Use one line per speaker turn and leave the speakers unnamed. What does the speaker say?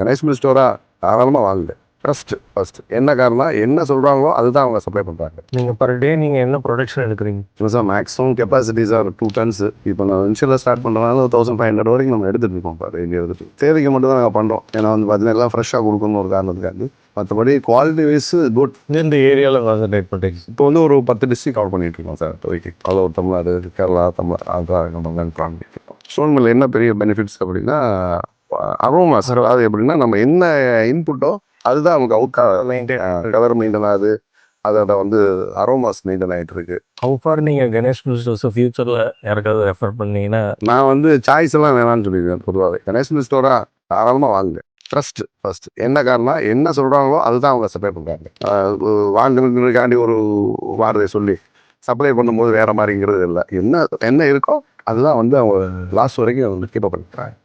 Ganesh mill ஸ்டோரா தாராளமாக வாங்குங்க. Trust first. என்ன காரணம், என்ன சொல்கிறாங்களோ அதுதான் அவங்க சப்ளை பண்ணுறாங்க.
நீங்கள் பர் டே நீங்கள் என்ன ப்ரொடக்ஷன் எடுக்கிறீங்க?
இல்லை sir, maximum capacities are 2 tons. இப்போ நான் இன்ஷியலாக ஸ்டார்ட் பண்ணுறதுனால 1500 வரைக்கும் நம்ம எடுத்துகிட்டு இருக்கோம். பாரு இங்கே எடுத்து தேவைக்கு மட்டும் தான் நாங்கள் பண்ணுறோம். ஏன்னா வந்து பார்த்தீங்கன்னா எல்லாம் ஃப்ரெஷ்ஷாக கொடுக்கணும்னு ஒரு காரணத்துக்காக. மற்றபடி குவாலிட்டி வைஸ் குட்.
இந்த ஏரியாவில் கான்சன்ட்ரேட் பண்ணுறீங்க?
இப்போ வந்து ஒரு 10 டிஸ்ட்ரிக்ட் கவர் பண்ணிட்டு இருக்கோம் சார் இப்போதைக்கு. அதில் ஒரு தமிழ்நாடு, கேரளா, தமிழ், ஆந்திரா, ஸ்டோன் மில் என்ன பெரிய பெனிஃபிட்ஸ் அப்படின்னா அரோமாஸ். அது எப்படின்னா நம்ம என்ன இன்புட்டோ அதுதான் நமக்கு கவர் மெயின்டைன் ஆகுது. அதோட வந்து அரோமாஸ் மெயின்டைன் ஆகிட்டு இருக்கு.
ஹவுஃபார் நீங்கள் கணேஷ் மில் ஸ்டோர்ஸை ஃபியூச்சரில் யாருக்காவது ரெஃபர் பண்ணீங்கன்னா?
நான் வந்து சாய்ஸ் எல்லாம் வேணாம்னு சொல்லியிருக்கேன். பொதுவாகவே கணேஷ் மில் ஸ்டோரா தாராளமாக வாங்குங்க. Trust first. என்ன காரணம், என்ன சொல்கிறாங்களோ அதுதான் அவங்க சப்ளை பண்ணுறாங்க. வாங்குறதுக்காண்டி ஒரு வார்த்தையை சொல்லி சப்ளை பண்ணும்போது வேற மாதிரிங்கிறது இல்லை. என்ன இருக்கோ அதுதான் வந்து அவங்க லாஸ்ட் வரைக்கும் வந்து கீப் அப் பண்ணிக்கிறாங்க.